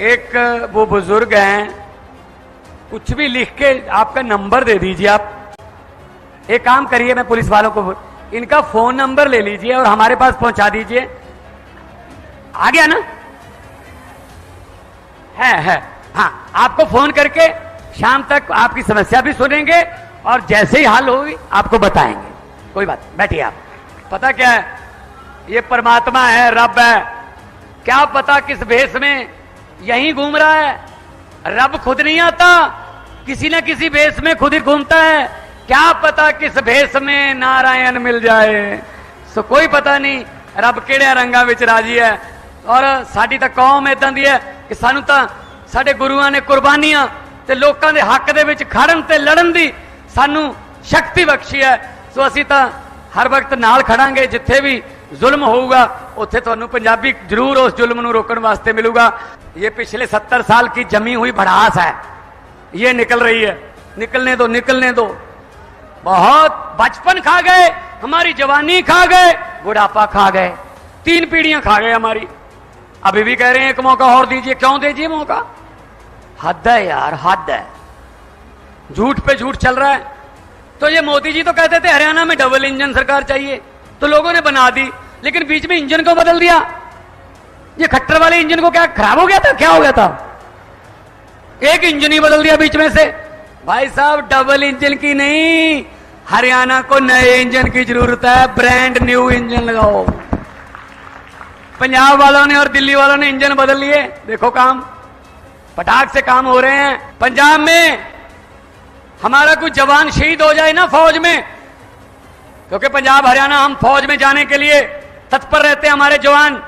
एक वो बुजुर्ग हैं, कुछ भी लिख के आपका नंबर दे दीजिए। आप एक काम करिए, मैं पुलिस वालों को इनका फोन नंबर ले लीजिए और हमारे पास पहुंचा दीजिए। आ गया ना? है हाँ, आपको फोन करके शाम तक आपकी समस्या भी सुनेंगे और जैसे ही हल होगी आपको बताएंगे। कोई बात, बैठिए आप। पता क्या है, ये परमात्मा है, रब है, क्या पता किस भेष में यहीं घूम रहा है। रब खुद नहीं आता, किसी न किसी भेष में खुद ही घूमता है। क्या पता किस भेष में नारायण मिल जाए, सो कोई पता नहीं रब किहड़े रंगां विच राजी है। और साडी तां कौम इदां दी है कि सानू तां साडे गुरुआं ने कुर्बानियां ते लोकां दे हक दे विच खड़न ते लड़न दी सानू शक्ति बख्शी है। सो असीं तां हर वक्त नाल खड़ांगे, जिथे भी जुल्म होगा उत्थे तुहानू पंजाबी जरूर उस जुल्म नू रोकण वास्ते मिलूगा। ये पिछले 70 साल की जमी हुई भड़ास है, ये निकल रही है। निकलने दो, निकलने दो। बहुत बचपन खा गए, हमारी जवानी खा गए, बुढ़ापा खा गए, 3 पीढ़ियां खा गए हमारी। अभी भी कह रहे हैं एक मौका और दीजिए। क्यों दीजिए मौका? हद है यार, हद है। झूठ पे झूठ चल रहा है। तो ये मोदी जी तो कहते थे हरियाणा में डबल इंजन सरकार चाहिए, तो लोगों ने बना दी, लेकिन बीच में इंजन को बदल दिया। ये खट्टर वाले इंजन को क्या खराब हो गया था? क्या हो गया था? एक इंजन ही बदल दिया बीच में से। भाई साहब, डबल इंजन की नहीं, हरियाणा को नए इंजन की जरूरत है। ब्रांड न्यू इंजन लगाओ। पंजाब वालों ने और दिल्ली वालों ने इंजन बदल लिए, देखो काम पटाख से काम हो रहे हैं। पंजाब में हमारा कुछ जवान शहीद हो जाए ना फौज में, क्योंकि पंजाब हरियाणा हम फौज में जाने के लिए तत्पर रहते हैं। हमारे जवान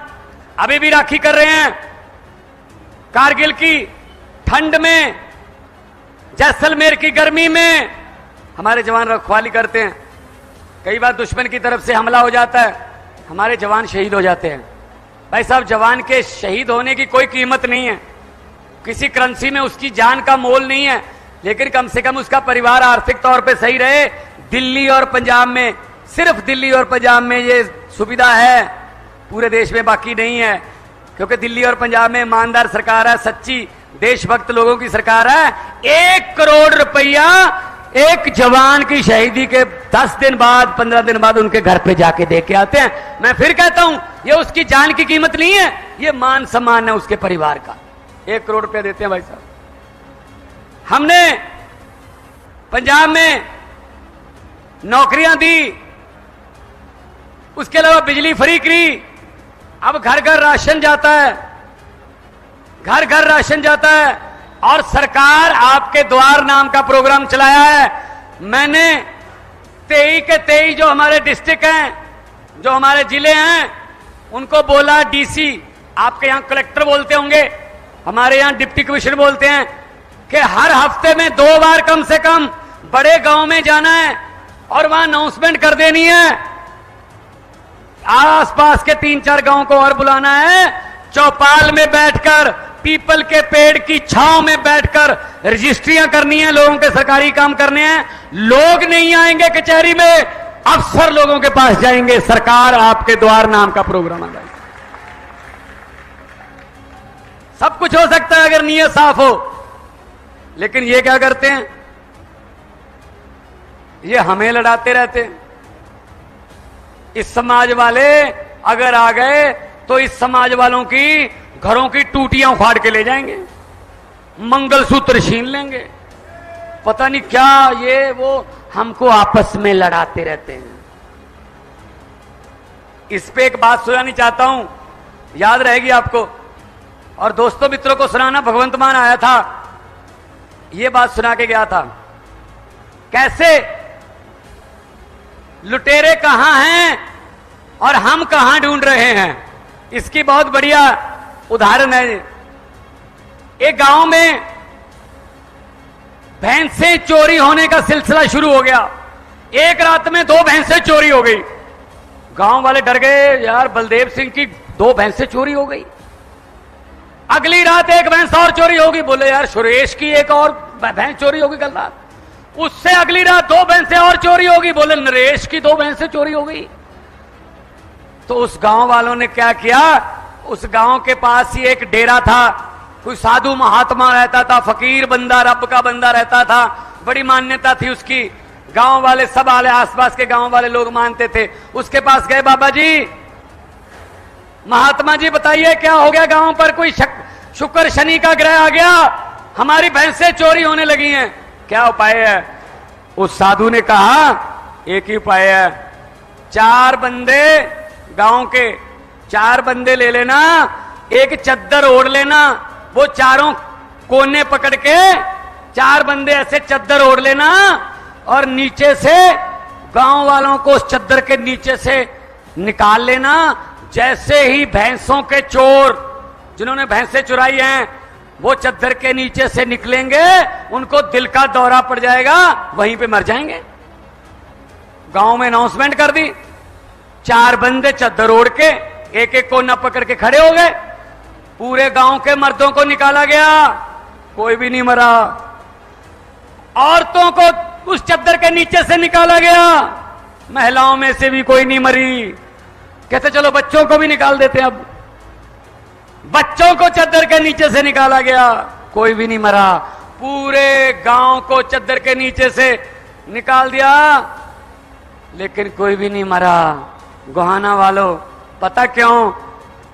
अभी भी राखी कर रहे हैं। कारगिल की ठंड में, जैसलमेर की गर्मी में हमारे जवान रखवाली करते हैं। कई बार दुश्मन की तरफ से हमला हो जाता है, हमारे जवान शहीद हो जाते हैं। भाई साहब, जवान के शहीद होने की कोई कीमत नहीं है, किसी करेंसी में उसकी जान का मोल नहीं है, लेकिन कम से कम उसका परिवार आर्थिक तौर पे सही रहे। दिल्ली और पंजाब में, सिर्फ दिल्ली और पंजाब में ये सुविधा है, पूरे देश में बाकी नहीं है। क्योंकि दिल्ली और पंजाब में ईमानदार सरकार है, सच्ची देशभक्त लोगों की सरकार है। 1 करोड़ रुपया एक जवान की शहीदी के 10 दिन बाद, 15 दिन बाद उनके घर पे जाके दे के आते हैं। मैं फिर कहता हूं, ये उसकी जान की कीमत नहीं है, ये मान सम्मान है उसके परिवार का। 1 करोड़ रुपया देते हैं भाई साहब। हमने पंजाब में नौकरियां दी, उसके अलावा बिजली फ्री की। अब घर घर राशन जाता है, घर घर राशन जाता है। और सरकार आपके द्वार नाम का प्रोग्राम चलाया है। मैंने 23 के 23 जो हमारे डिस्ट्रिक्ट हैं, जो हमारे जिले हैं, उनको बोला, डीसी, आपके यहां कलेक्टर बोलते होंगे, हमारे यहां डिप्टी कमिश्नर बोलते हैं, कि हर हफ्ते में 2 बार कम से कम बड़े गांव में जाना है और वहां अनाउंसमेंट कर देनी है। आसपास के 3-4 गांव को और बुलाना है, चौपाल में बैठकर, पीपल के पेड़ की छांव में बैठकर रजिस्ट्रियां करनी है, लोगों के सरकारी काम करने हैं। लोग नहीं आएंगे कचहरी में, अफसर लोगों के पास जाएंगे। सरकार आपके द्वार नाम का प्रोग्राम आ जाएगा। सब कुछ हो सकता है अगर नीयत साफ हो, लेकिन ये क्या करते हैं, ये हमें लड़ाते रहते हैं। इस समाज वाले अगर आ गए तो इस समाज वालों की घरों की टूटियां उखाड़ के ले जाएंगे, मंगलसूत्र छीन लेंगे, पता नहीं क्या, ये वो हमको आपस में लड़ाते रहते हैं। इस पे एक बात सुनानी चाहता हूं, याद रहेगी आपको, और दोस्तों मित्रों को सुनाना। भगवंत मान आया था, ये बात सुना के गया था, कैसे लुटेरे कहां हैं और हम कहां ढूंढ रहे हैं। इसकी बहुत बढ़िया उदाहरण है। एक गांव में भैंसें चोरी होने का सिलसिला शुरू हो गया। एक रात में 2 भैंसें चोरी हो गई। गांव वाले डर गए, यार बलदेव सिंह की 2 भैंसें चोरी हो गई। अगली रात एक भैंस और चोरी होगी, बोले यार सुरेश की एक और भैंस चोरी होगी कल रात। उससे अगली रात 2 भैंसें और चोरी होगी, बोले नरेश की 2 भैंसें चोरी हो गई। तो उस गांव वालों ने क्या किया, उस गांव के पास ही एक डेरा था, कोई साधु महात्मा रहता था, फकीर बंदा, रब का बंदा रहता था, बड़ी मान्यता थी उसकी, गांव वाले सब वाले, आसपास के गांव वाले लोग मानते थे। उसके पास गए, बाबा जी, महात्मा जी बताइए क्या हो गया, गांव पर कोई शुक्र शनि का ग्रह आ गया, हमारी भैंसें चोरी होने लगी हैं, क्या उपाय है? उस साधु ने कहा एक ही उपाय है, 4 बंदे, गांव के 4 बंदे ले लेना, एक चद्दर ओढ़ लेना, वो चारों कोने पकड़ के 4 बंदे ऐसे चद्दर ओढ़ लेना और नीचे से गांव वालों को उस चद्दर के नीचे से निकाल लेना। जैसे ही भैंसों के चोर, जिन्होंने भैंसें चुराई हैं, वो चद्दर के नीचे से निकलेंगे, उनको दिल का दौरा पड़ जाएगा, वहीं पे मर जाएंगे। गांव में अनाउंसमेंट कर दी, 4 बंदे चद्दर ओढ़ के एक एक कोना पकड़ के खड़े हो गए, पूरे गांव के मर्दों को निकाला गया, कोई भी नहीं मरा। औरतों को उस चद्दर के नीचे से निकाला गया, महिलाओं में से भी कोई नहीं मरी। कहते चलो बच्चों को भी निकाल देते हैं। अब बच्चों को चद्दर के नीचे से निकाला गया, कोई भी नहीं मरा। पूरे गांव को चद्दर के नीचे से निकाल दिया, लेकिन कोई भी नहीं मरा। गोहाना वालों, पता क्यों?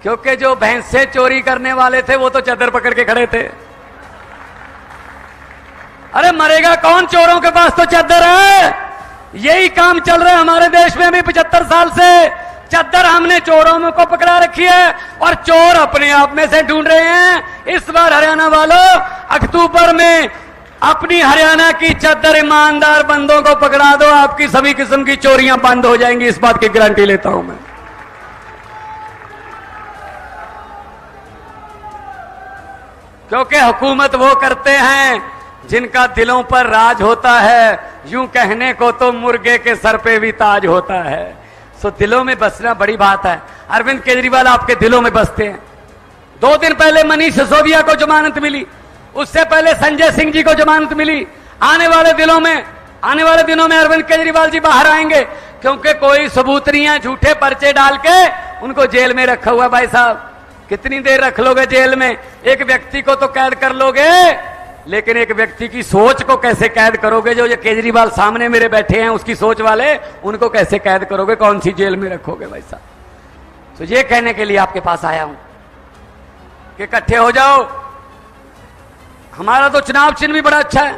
क्योंकि जो भैंसे चोरी करने वाले थे वो तो चद्दर पकड़ के खड़े थे। अरे मरेगा कौन, चोरों के पास तो चद्दर है। यही काम चल रहा है हमारे देश में भी 75 साल से। चद्दर हमने चोरों में को पकड़ा रखी है और चोर अपने आप में से ढूंढ रहे हैं। इस बार हरियाणा वालों, अक्टूबर में अपनी हरियाणा की चद्दर ईमानदार बंदों को पकड़ा दो, आपकी सभी किस्म की चोरियां बंद हो जाएंगी, इस बात की गारंटी लेता हूं मैं। क्योंकि हुकूमत वो करते हैं जिनका दिलों पर राज होता है। यूं कहने को तो मुर्गे के सर पे भी ताज होता है। सो दिलों में बसना बड़ी बात है। अरविंद केजरीवाल आपके दिलों में बसते हैं। 2 दिन पहले मनीष सिसोदिया को जमानत मिली, उससे पहले संजय सिंह जी को जमानत मिली। आने वाले दिनों में अरविंद केजरीवाल जी बाहर आएंगे, क्योंकि कोई सबूत नहीं है। झूठे पर्चे डाल के उनको जेल में रखा हुआ। भाई साहब, कितनी देर रख लोगे जेल में? एक व्यक्ति को तो कैद कर लोगे, लेकिन एक व्यक्ति की सोच को कैसे कैद करोगे? जो ये केजरीवाल सामने मेरे बैठे हैं, उसकी सोच वाले, उनको कैसे कैद करोगे? कौन सी जेल में रखोगे भाई साहब? तो ये कहने के लिए आपके पास आया हूं कि इकट्ठे हो जाओ। हमारा तो चुनाव चिन्ह भी बड़ा अच्छा है।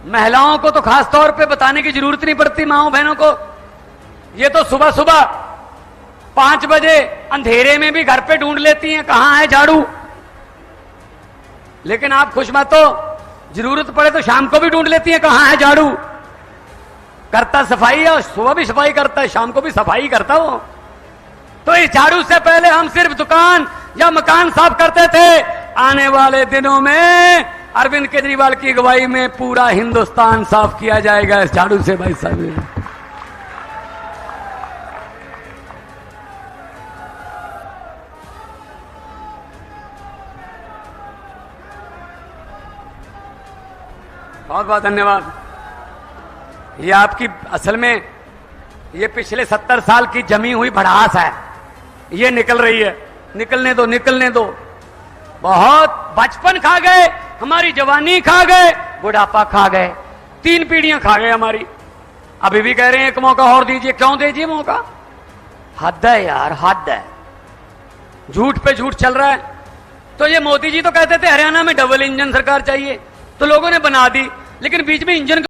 महिलाओं को तो खास तौर पे बताने की जरूरत नहीं पड़ती, माओ बहनों को। ये तो सुबह सुबह 5 बजे अंधेरे में भी घर पे ढूंढ लेती हैं कहां है झाड़ू। लेकिन आप खुश मत हो, जरूरत पड़े तो शाम को भी ढूंढ लेती हैं कहां है झाड़ू। करता सफाई है, सुबह भी सफाई करता है, शाम को भी सफाई करता वो। तो इस झाड़ू से पहले हम सिर्फ दुकान या मकान साफ करते थे। आने वाले दिनों में अरविंद केजरीवाल की अगुवाई में पूरा हिंदुस्तान साफ किया जाएगा इस झाड़ू से भाई साहब। बहुत बहुत धन्यवाद। ये आपकी असल में ये पिछले 70 साल की जमी हुई भड़ास है, ये निकल रही है। निकलने दो, निकलने दो। बहुत बचपन खा गए, हमारी जवानी खा गए, बुढ़ापा खा गए, 3 पीढ़ियां खा गए हमारी। अभी भी कह रहे हैं एक मौका और दीजिए। क्यों दीजिए मौका? हद है यार, हद है। झूठ पे झूठ चल रहा है। तो ये मोदी जी तो कहते थे हरियाणा में डबल इंजन सरकार चाहिए, तो लोगों ने बना दी, लेकिन बीच में इंजन